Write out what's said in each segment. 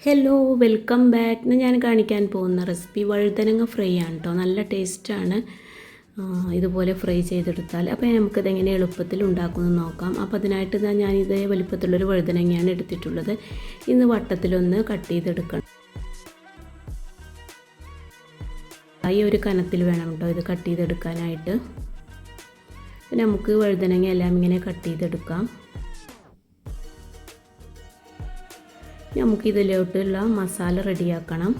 Hello welcome back. ഇന്ന് ഞാൻ കാണിക്കാൻ പോകുന്ന റെസിപ്പി വഴുതനങ്ങ ഫ്രൈ ആണ് കേട്ടോ. നല്ല ടേസ്റ്റാണ് ഇതുപോലെ ഫ്രൈ ചെയ്തെടുത്താൽ. അപ്പോൾ നമുക്കിതെങ്ങനെ എളുപ്പത്തിൽ ഉണ്ടാക്കുന്നത് നോക്കാം. അപ്പോൾ അതിനായിട്ട് ഞാൻ ഇതേ വലുപ്പത്തിലുള്ളൊരു വഴുതനങ്ങയാണ് എടുത്തിട്ടുള്ളത്. ഇന്ന് വട്ടത്തിലൊന്ന് കട്ട് ചെയ്തെടുക്കണം. ഈ ഒരു കനത്തിൽ വേണം കേട്ടോ ഇത് കട്ട് ചെയ്തെടുക്കാനായിട്ട്. നമുക്ക് വഴുതനങ്ങ എല്ലാം ഇങ്ങനെ കട്ട് ചെയ്തെടുക്കാം. നമുക്കിതിലോട്ടുള്ള മസാല റെഡിയാക്കണം.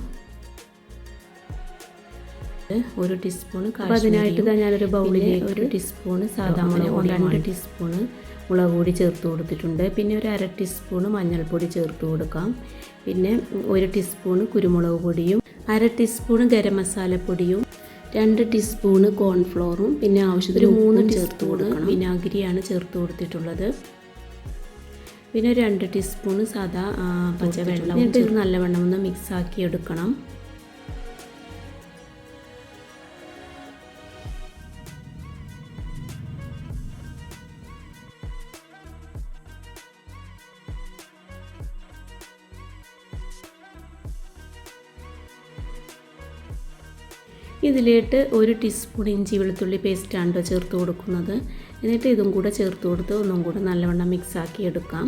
1 ടീസ്പൂൺ. അപ്പോൾ അതിനായിട്ട് ഞാനൊരു ബൗളിൽ 1 ടീസ്പൂൺ സാധാ മുളക്, 2 ടീസ്പൂൺ മുളക് പൊടി ചേർത്ത് കൊടുത്തിട്ടുണ്ട്. പിന്നെ ഒരു 1/2 ടീസ്പൂൺ മഞ്ഞൾപ്പൊടി ചേർത്ത് കൊടുക്കാം. പിന്നെ 1 ടീസ്പൂൺ കുരുമുളക് പൊടിയും 1/2 ടീസ്പൂൺ ഗരം മസാലപ്പൊടിയും 2 ടീസ്പൂൺ കോൺഫ്ലോറും പിന്നെ ആവശ്യത്തിന് 3 ചേർത്ത് കൊടുക്കണം. വിനാഗിരിയാണ് ചേർത്ത് കൊടുത്തിട്ടുള്ളത്. പിന്നെ ഒരു 2 ടീസ്പൂൺ സാദാ പച്ചവെള്ളം. എന്നിട്ട് ഇത് നല്ലവണ്ണം ഒന്ന് മിക്സാക്കി എടുക്കണം. ഇതിലേക്ക് 1 ടീസ്പൂൺ ഇഞ്ചി വെളുത്തുള്ളി പേസ്റ്റാണ് ചേർത്ത് കൊടുക്കുന്നത്. എന്നിട്ട് ഇതും കൂടെ ചേർത്ത് കൊടുത്ത് ഒന്നും കൂടെ നല്ലവണ്ണം മിക്സാക്കി എടുക്കാം.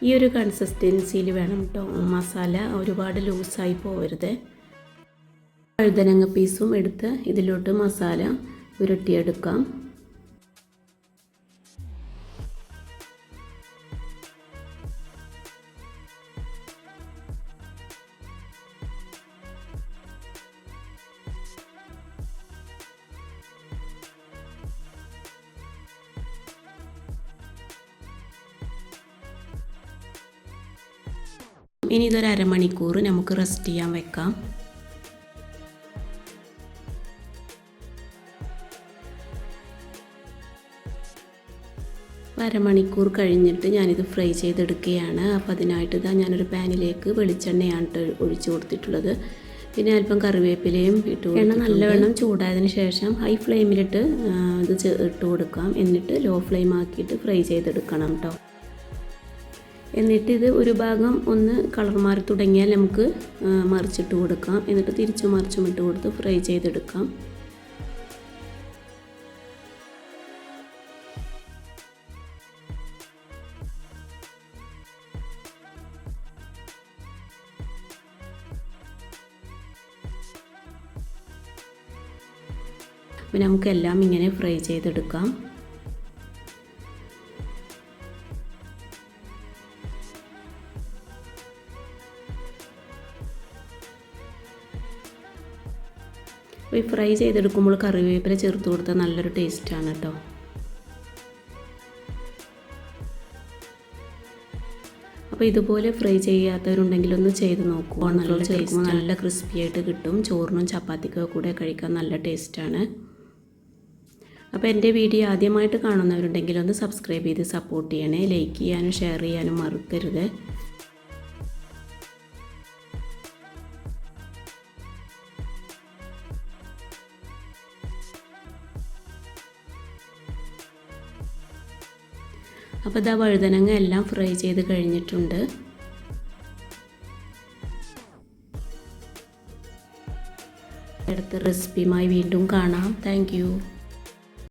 ഈ ഒരു കൺസിസ്റ്റൻസിയിൽ വേണം കേട്ടോ മസാല, ഒരുപാട് ലൂസായി പോകരുത്. വഴുതനങ്ങ പീസും എടുത്ത് ഇതിലോട്ട് മസാല പുരട്ടിയെടുക്കാം. ഇനി ഇതൊരു അരമണിക്കൂർ നമുക്ക് റെസ്റ്റ് ചെയ്യാൻ വെക്കാം. അരമണിക്കൂർ കഴിഞ്ഞിട്ട് ഞാനിത് ഫ്രൈ ചെയ്തെടുക്കുകയാണ്. അപ്പോൾ അതിനായിട്ട് ഞാനൊരു പാനിലേക്ക് വെളിച്ചെണ്ണയാണ് ഒഴിച്ചു കൊടുത്തിട്ടുള്ളത്. പിന്നെ അല്പം കറിവേപ്പിലയും ഇട്ട് എണ്ണ നല്ലവണ്ണം ചൂടായതിന് ശേഷം ഹൈ ഫ്ലെയിമിലിട്ട് ഇത് ഇട്ട് കൊടുക്കാം. എന്നിട്ട് ലോ ഫ്ലെയിം ആക്കിയിട്ട് ഫ്രൈ ചെയ്തെടുക്കണം കേട്ടോ. എന്നിട്ട് ഇത് ഒരു ഭാഗം ഒന്ന് കളർ മാറി തുടങ്ങിയാൽ നമുക്ക് മറിച്ചിട്ട് കൊടുക്കാം. എന്നിട്ട് തിരിച്ചും മറിച്ചും ഇട്ട് കൊടുത്ത് ഫ്രൈ ചെയ്തെടുക്കാം. അപ്പോൾ നമുക്കെല്ലാം ഇങ്ങനെ ഫ്രൈ ചെയ്തെടുക്കാം. ഈ ഫ്രൈ ചെയ്തെടുക്കുമ്പോൾ കറിവേപ്പില ചേർത്ത് കൊടുത്താൽ നല്ലൊരു ടേസ്റ്റാണ് കേട്ടോ. അപ്പോൾ ഇതുപോലെ ഫ്രൈ ചെയ്യാത്തവരുണ്ടെങ്കിൽ ഒന്ന് ചെയ്ത് നോക്കുക. നല്ല ചേർക്കുമ്പോൾ നല്ല ക്രിസ്പി ആയിട്ട് കിട്ടും. ചോറിനും ചപ്പാത്തിക്കോ കൂടെ കഴിക്കാൻ നല്ല ടേസ്റ്റാണ്. അപ്പോൾ എൻ്റെ വീഡിയോ ആദ്യമായിട്ട് കാണുന്നവരുണ്ടെങ്കിൽ ഒന്ന് സബ്സ്ക്രൈബ് ചെയ്ത് സപ്പോർട്ട് ചെയ്യണേ. ലൈക്ക് ചെയ്യാനും ഷെയർ ചെയ്യാനും മറക്കരുത്. അപ്പോൾ വഴുതനങ്ങ എല്ലാം ഫ്രൈ ചെയ്ത് കഴിഞ്ഞിട്ടുണ്ട്. അടുത്ത റെസിപ്പിയുമായി വീണ്ടും കാണാം. Thank you.